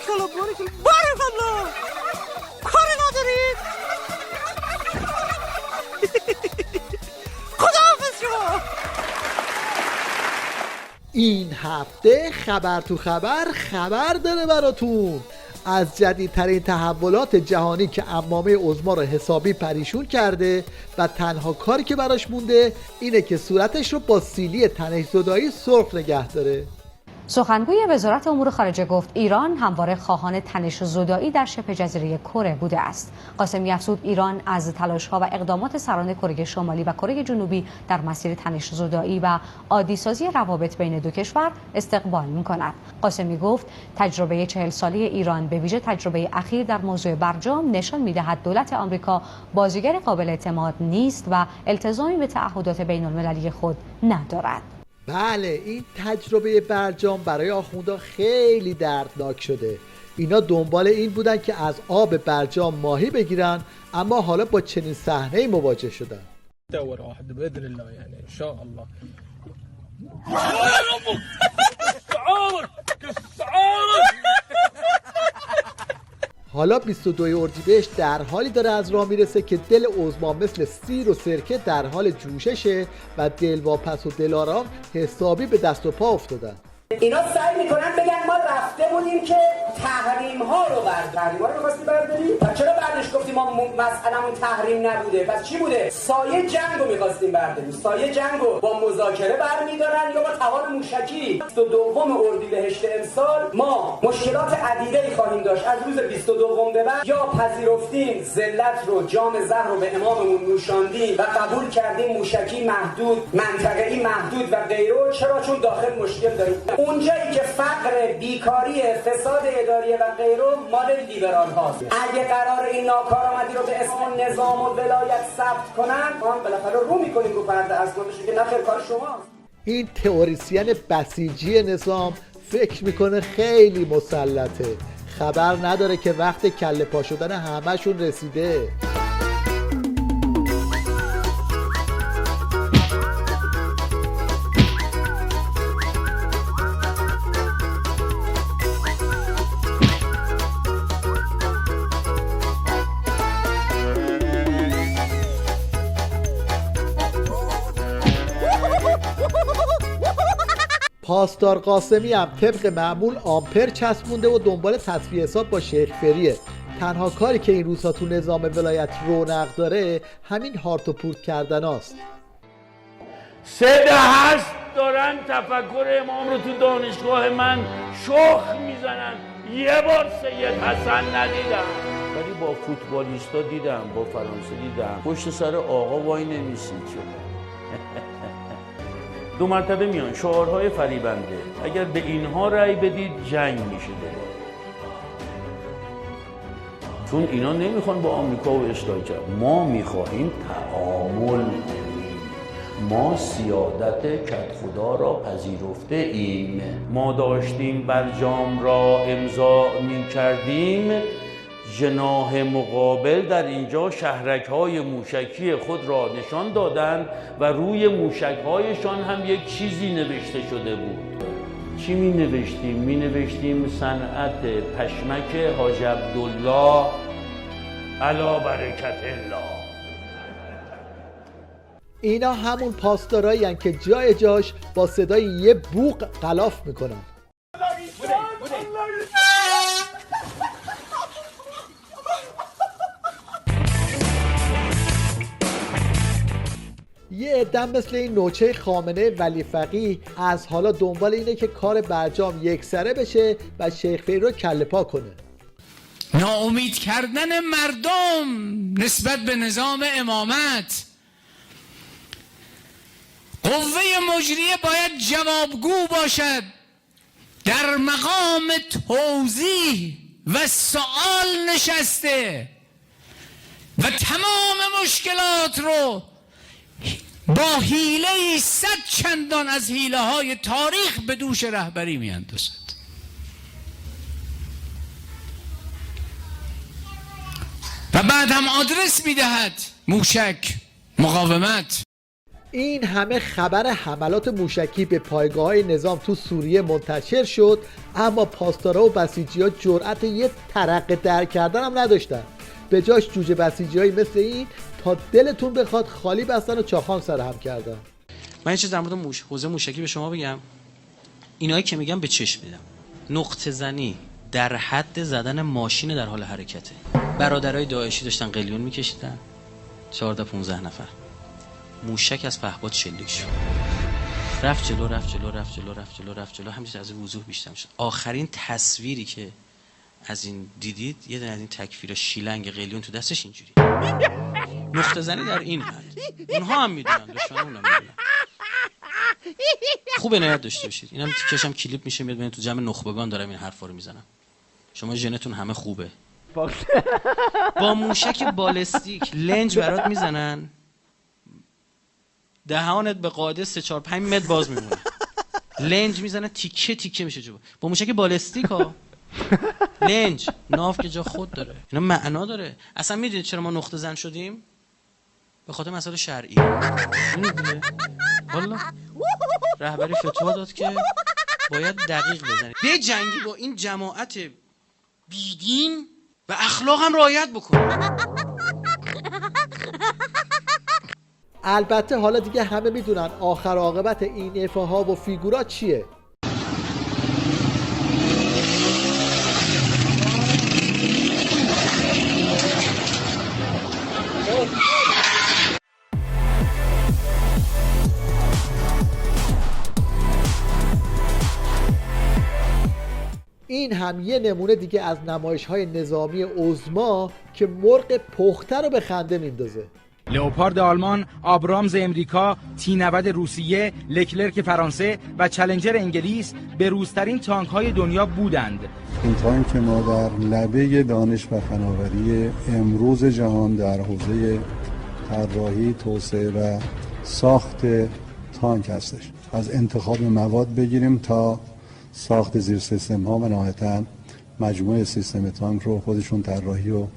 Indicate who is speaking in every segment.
Speaker 1: بارکالله کاری ندارید. خداحافظ شما.
Speaker 2: این هفته خبر تو خبر داره براتون از جدیدترین تحولات جهانی که عمامه عظما رو حسابی پریشون کرده و تنها کاری که براش مونده اینه که صورتش رو با سیلی تنش‌زدایی سرخ نگه داره.
Speaker 3: سخنگوی وزارت امور خارجه گفت ایران همواره خواهان تنش‌زدایی در شبه جزیره کره بوده است. قاسمی افزود ایران از تلاش‌ها و اقدامات سران کره شمالی و کره جنوبی در مسیر تنش‌زدایی و عادی‌سازی روابط بین دو کشور استقبال می‌کند. قاسمی گفت تجربه 40 ساله ایران به ویژه تجربه اخیر در موضوع برجام نشان می‌دهد دولت آمریکا بازیگر قابل اعتماد نیست و التزامی به تعهدات بین‌المللی خود ندارد.
Speaker 2: بله، این تجربه برجام برای آخوندا خیلی دردناک شده. اینا دنبال این بودن که از آب برجام ماهی بگیرن، اما حالا با چنین صحنه‌ای مواجه شدن.
Speaker 4: دور واحد باذن الله يعني ان شاء الله.
Speaker 2: حالا 22 اردیبهشت در حالی داره از راه میرسه که دل عظما مثل سیر و سرکه در حال جوششه و دلواپس و دلارام حسابی به دست و پا افتادن.
Speaker 5: اینا سعی میکنن بگن ما رفته بودیم که تحریم ها رو تحریم ها رو می‌خواستی برداری؟ پس چرا بعدش گفتی ما مسئله‌مون تحریم نبوده؟ پس چی بوده؟ سایه جنگ رو می‌خواستیم برداریم. سایه جنگ رو با مذاکره برمی‌دارن یا با توان موشکی. 22 اردیبهشت امسال ما مشکلات عدیده‌ای خواهیم داشت. از روز 22 به بعد یا پذیرفتیم ذلت رو جام زهر رو به اماممون نوشاندیم و قبول کردیم موشکی محدود، منطقه‌ای محدود و غیره. چرا؟ چون داخل مشکل داریم. اونجایی که فقر، بیکاری، فساد اداری و غیره مال لیبرال هاست. اگه قرار این ناکارآمدی رو به اسم نظام و ولایت ثبت کنن، ما هم بالاخره رو میکنیم رو پرده اسنادش که نه خیر کار شماست.
Speaker 2: این تئوریسین بسیجی نظام فکر میکنه خیلی مسلطه، خبر نداره که وقت کله پا شدن همه‌شون رسیده. پاسدار قاسمی هم طبق معمول آمپر چسبونده و دنبال تصفیه حساب با شیخ فریه. تنها کاری که این روزها تو نظام ولایت رونق داره همین هارت و پورت کردن هاست.
Speaker 6: 3 هست دارن تفکر امام رو تو دانشگاه من شخ میزنن. یه بار سید حسن ندیدم، ولی با فوتبالیستا دیدم، با فرانسه دیدم. پشت سر آقا وای نمیسید چون 2 مرتبه میان شعارهای فریبنده. اگر به اینها رأی بدید جنگ میشه دوباره، چون اینا نمیخوان با آمریکا و اصلاح کرد. ما میخواهیم تعامل کنیم. ما سیادت کدخدا را پذیرفته ایم. ما داشتیم برجام را امضا میکردیم، جناح مقابل در اینجا شهرک‌های موشکی خود را نشان دادند و روی موشک‌هایشان هم یک چیزی نوشته شده بود. چی می نوشتیم؟ می نوشتیم صنعت پشمک حاج عبدالله علی برکت الله.
Speaker 2: اینا همون پاسدارایی هن که جای جاش با صدای یه بوق غلاف میکنن. یه عده مثل این نوچه خامنه ولی فقیه از حالا دنبال اینه که کار برجام یکسره بشه و شیخ فری رو کله پا کنه.
Speaker 7: ناامید کردن مردم نسبت به نظام امامت. قوه مجریه باید جوابگو باشد، در مقام توضیح و سوال نشسته و تمام مشکلات رو با حیله 100 چندان از حیله های تاریخ به دوش رهبری می اندازد. و بعد هم آدرس می دهد موشک، مقاومت.
Speaker 2: این همه خبر حملات موشکی به پایگاه‌های نظام تو سوریه منتشر شد، اما پاسدارا و بسیجی‌ها جرأت یه ترقه در کردن هم نداشتن. به جاش جوجه بسیجی‌هایی مثل این تا دلتون بخواد خالی بستن و چاخان سر هم کردن.
Speaker 8: من یه چیز در مورد حوزه موشکی به شما بگم. اینایی که میگم به چشم میدم. نقطه زنی در حد زدن ماشین در حال حرکته. برادرای داعشی داشتن قلیون میکشیدن، 14-15 نفر. موشک از پهپاد شلیک شد. رفت جلو همینجوری از وضوح بیشتر شد. آخرین تصویری که از این دیدید یه دونه از این تکفیر شیلنگ قلیون تو دستش اینجوری. نقطه زنی در این حد. اونها هم میدونن، دشمنان هم میدونن. خوب عنایت داشته باشید. اینم تیکش هم کلیپ میشه میاد ببینید تو جمع نخبگان دارم این حرفا رو میزنم. شما ژنتون همه خوبه. با موشک بالستیک لنج برات میزنن، دهانت به قاعده 3-4-5 متر باز میمونه. لنج میزنه تیکه میشه جو. با موشک بالستیک ها لنج ناف که جا خود داره. اینا معنا داره. اصلا میدونید چرا ما نقطه زن شدیم؟ به خاطر مسائل شرعی. میدونید والله رهبری فتوا داد که باید دقیق بزنید. به جنگی با این جماعت بیدین و اخلاق هم رعایت بکنید.
Speaker 2: البته حالا دیگه همه میدونن آخر عاقبت این افاها و فیگورا چیه. این هم یه نمونه دیگه از نمایش‌های نظامی عظما که مرغ پخته رو به خنده میندازه.
Speaker 9: لئوپارد آلمان، آبرامز امریکا، تی-90 روسیه، لکلرک فرانسه و چالنجر انگلیس به روزترین تانک‌های دنیا بودند.
Speaker 10: این تانک ما در لبه دانش و فناوری امروز جهان در حوزه طراحی، توسعه و ساخت تانک هستش. از انتخاب مواد بگیریم تا ساخت زیر سیستم ها و نهایتاً مجموعه سیستم تانک رو خودشون طراحی و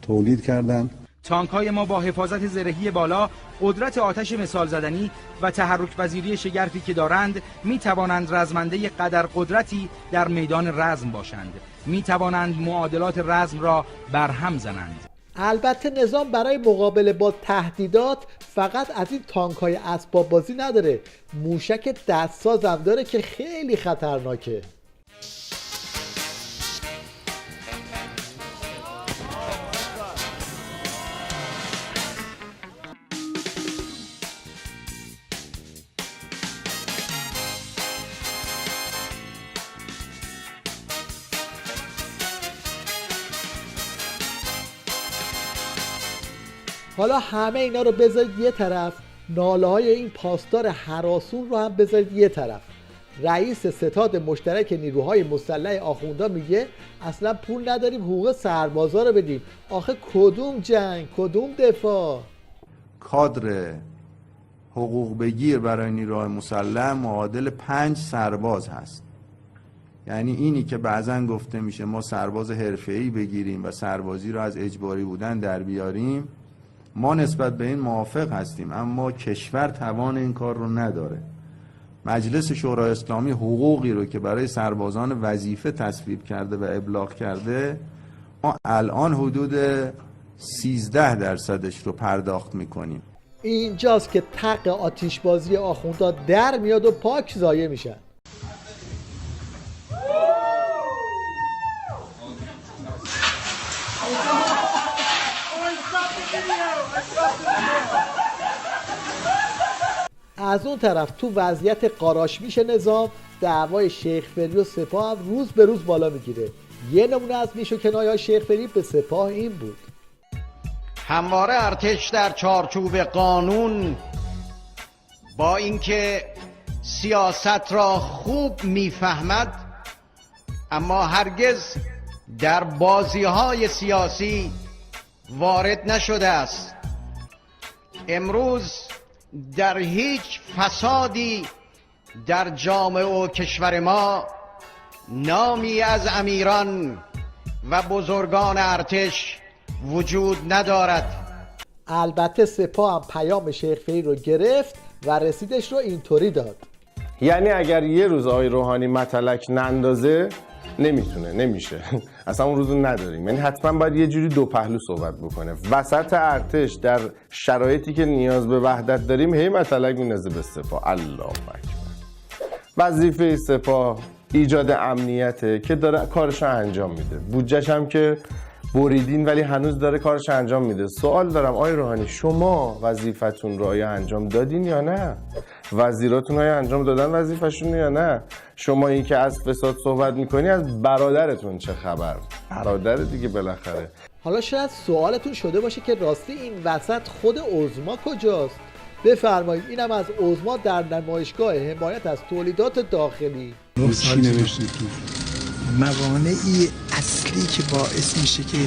Speaker 10: تولید کردن.
Speaker 9: تانک های ما با حفاظت زرهی بالا، قدرت آتش مثال زدنی و تحرک پذیری شگرفی که دارند، می توانند رزمنده قدر قدرتی در میدان رزم باشند. می توانند معادلات رزم را برهم زنند.
Speaker 2: البته نظام برای مقابله با تهدیدات فقط از این تانک‌های اسباب بازی نداره، موشک دستساز هم داره که خیلی خطرناکه. حالا همه اینا رو بذارید یه طرف، ناله های این پاسدار هراسون رو هم بذارید یه طرف. رئیس ستاد مشترک نیروهای مسلح آخوندا میگه اصلا پول نداریم حقوق سربازا رو بدیم. آخه کدوم جنگ، کدوم دفاع؟
Speaker 11: کادر حقوق بگیر برای نیروهای مسلح معادل 5 سرباز هست. یعنی اینی که بعضن گفته میشه ما سرباز حرفه‌ای بگیریم و سربازی رو از اجباری بودن در بیاریم، ما نسبت به این موافق هستیم، اما کشور توان این کار رو نداره. مجلس شورای اسلامی حقوقی رو که برای سربازان وظیفه تصویب کرده و ابلاغ کرده، ما الان حدود 13% رو پرداخت میکنیم.
Speaker 2: اینجاست که تق آتیشبازی آخوندا در میاد و پاک ضایع میشن. از اون طرف تو وضعیت قاراش میشه نظام، دعوای شیخ فری و سپاه هم روز به روز بالا میگیره. یه نمونه از نیش و کنایه‌های شیخ فری به سپاه این بود:
Speaker 12: همواره ارتش در چارچوب قانون با اینکه سیاست را خوب میفهمد، اما هرگز در بازی‌های سیاسی وارد نشده است. امروز در هیچ فسادی در جامعه و کشور ما نامی از امیران و بزرگان ارتش وجود ندارد.
Speaker 2: البته سپاه هم پیام شیخ فری رو گرفت و رسیدش رو اینطوری داد.
Speaker 13: یعنی اگر یه روز آقای روحانی متلک نندازه نمیشه اصلا اون روزو نداریم. یعنی حتما باید یه جوری دو پهلو صحبت بکنه. وسط ارتش در شرایطی که نیاز به وحدت داریم هی متلک میندازه به سپاه. الله اکبر. وظیفه سپاه ایجاد امنیته که داره کارش انجام میده. بودجه‌ش هم که بریدین ولی هنوز داره کارش انجام میده. سوال دارم آقای روحانی، شما وظیفتون رو آیا انجام دادین یا نه؟ وزیراتون آیا انجام دادن وظیفشون یا نه؟ شما این که از فساد صحبت میکنی از برادرتون چه خبر؟ برادر دیگه بالاخره.
Speaker 2: حالا شاید سوالتون شده باشه که راستی این وسط خود عظما کجاست؟ بفرمایید اینم از عظما در نمایشگاه حمایت از تولیدات داخلی.
Speaker 10: چی نوشته تو؟
Speaker 14: موانعی اصلی که باعث میشه که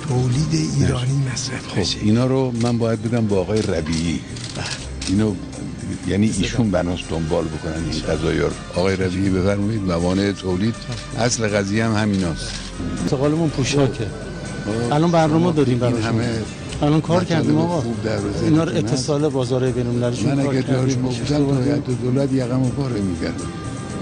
Speaker 14: تولید ایرانی مصرف بشه.
Speaker 10: خب اینا رو من باید بدم با آقای ربیعی. اینو یعنی ایشون بناس دنبال بکنن این قضایا رو. آقای ربیعی بفرمایید. موانع تولید اصل قضیه هم همیناست.
Speaker 15: انتقالمون پوشاکه. الان برنامه داریم برای همه. الان کار کردیم آقا. اینا رو اتصال بازار بین‌المللی
Speaker 10: من اگه دارش بودم هیئت دولت یقمو پاره می‌کرد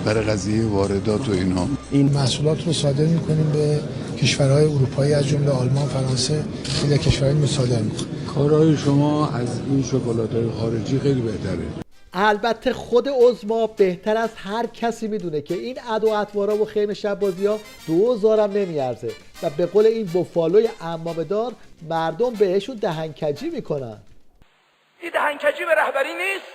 Speaker 10: برای قضیه واردات و اینها.
Speaker 14: این محصولات رو صادر می‌کنیم به کشورهای اروپایی از جمله آلمان، فرانسه، خیلی کشورهای صادر می‌کنیم.
Speaker 10: کارهای شما از این شکلات‌های خارجی خیلی بهتره.
Speaker 2: البته خود عظما بهتر از هر کسی میدونه که این ادا و اطوارا و خیم شب‌بازی‌ها 2000 هم نمیارزه و به قول این بوفالوی عمامه‌دار مردم بهشون دهنکجی میکنن.
Speaker 16: این دهنکجی به رهبری نیست.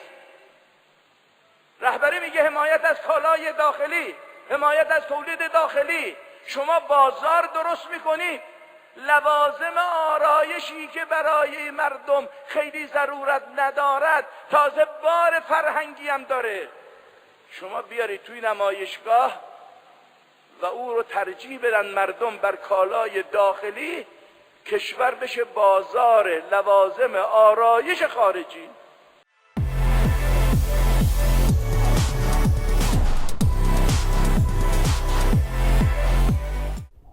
Speaker 16: رهبری میگه حمایت از کالای داخلی، حمایت از تولید داخلی. شما بازار درست میکنید، لوازم آرایشی که برای مردم خیلی ضرورت ندارد، تازه بار فرهنگی هم داره، شما بیارید توی نمایشگاه و او رو ترجیح بدن مردم بر کالای داخلی، کشور بشه بازار لوازم آرایش خارجی.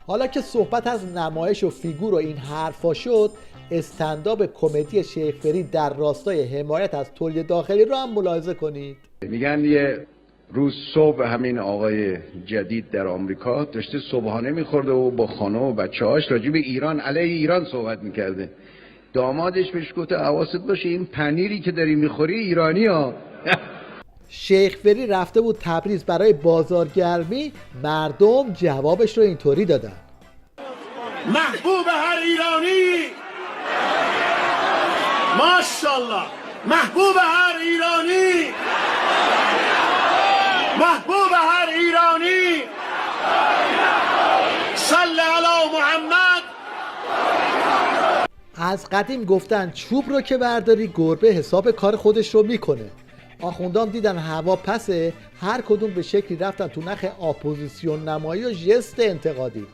Speaker 2: حالا که صحبت از نمایش و فیگور و این حرفا شد، استندآپ کمدی شیخ فرید در راستای حمایت از تولید داخلی رو هم ملاحظه کنید.
Speaker 12: میگن یه روز صبح همین آقای جدید در آمریکا داشته صبحانه میخورده و با خانم و بچه‌هاش راجع به ایران، علیه ایران صحبت میکرده. دامادش بهش گفته حواست باشه این پنیری که داری میخوری ایرانی ها.
Speaker 2: شیخ فری رفته بود تبریز برای بازارگرمی، مردم جوابش رو اینطوری دادن:
Speaker 17: محبوب هر ایرانی، ماشاءالله، محبوب هر ایرانی، محبوب هر ایرانی، صل علی محمد.
Speaker 2: از قدیم گفتن چوب رو که برداری گربه حساب کار خودش رو میکنه. آخوندان دیدن هوا پسه، هر کدوم به شکلی رفتن تو نخ اپوزیسیون نمایی و ژست انتقادی.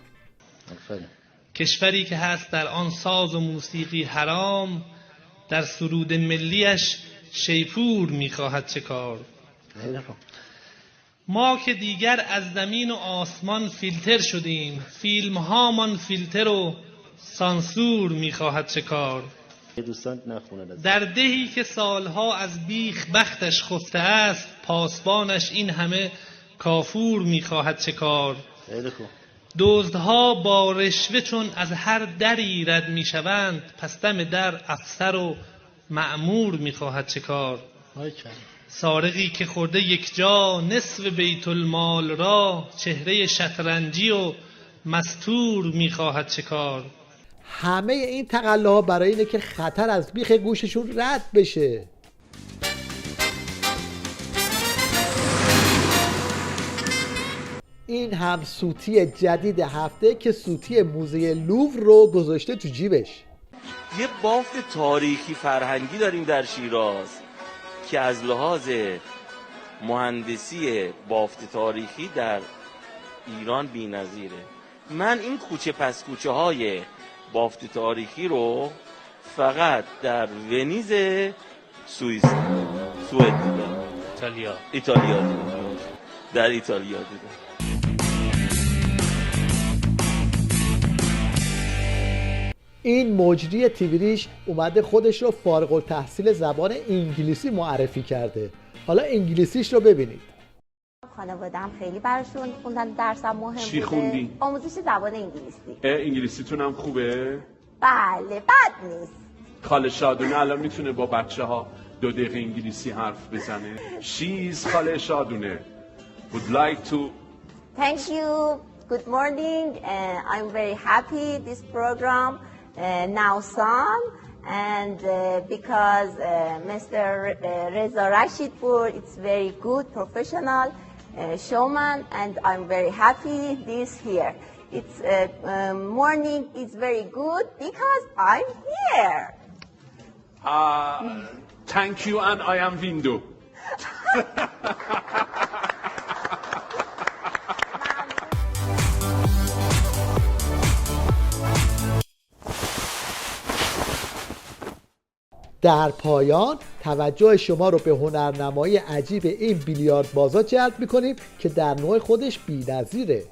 Speaker 18: کشوری که هست در آن ساز و موسیقی حرام، در سرود ملیش شیپور میخواهد چه کار. ما که دیگر از زمین و آسمان فیلتر شدیم، فیلم هامان فیلتر و سانسور میخواهد چه کار. در دهی که سالها از بیخ بختش خفته است، پاسبانش این همه کافور میخواهد چه کار. دزدها با رشوه چون از هر دری رد میشوند، پس دم در افسر و مأمور میخواهد چه کار. سارقی که خورده یک جا نصف بیت المال را، چهره شطرنجی و مستور میخواهد چه کار.
Speaker 2: همه این تقلاها برای اینه که خطر از بیخ گوششون رد بشه. این هم سوتی جدید هفته که سوتی موزه لوور رو گذاشته تو جیبش.
Speaker 19: یه بافت تاریخی فرهنگی داریم در شیراز که از لحاظ مهندسی بافت تاریخی در ایران بی‌نظیره. من این کوچه پس کوچه های بافت تاریخی رو فقط در ونیز سوئد دیدم. ایتالیا دیدم. در ایتالیا دیدم.
Speaker 2: این مجری تیویریش اومده خودش رو فارغ التحصیل زبان انگلیسی معرفی کرده. حالا انگلیسیش رو ببینید.
Speaker 20: خانواده‌ام خیلی براشون خوندن درسم مهم بوده.
Speaker 21: چی خوندی؟
Speaker 20: آموزش زبان انگلیسی.
Speaker 21: انگلیسیتون هم خوبه؟
Speaker 20: بله بد نیست.
Speaker 21: خاله شادونه الان میتونه با بچه ها 2 دقیقه انگلیسی حرف بزنه. She's خاله شادونه would like to.
Speaker 20: Thank you. Good morning. I'm very happy this program now song and because Mr. Reza Rashidpur it's very good professional showman and I'm very happy this here. It's morning is very good because I'm here.
Speaker 21: Thank you and I am window.
Speaker 2: در پایان توجه شما رو به هنرنمایی عجیب این بیلیارد بازا جلب می‌کنیم که در نوع خودش بی‌نظیره.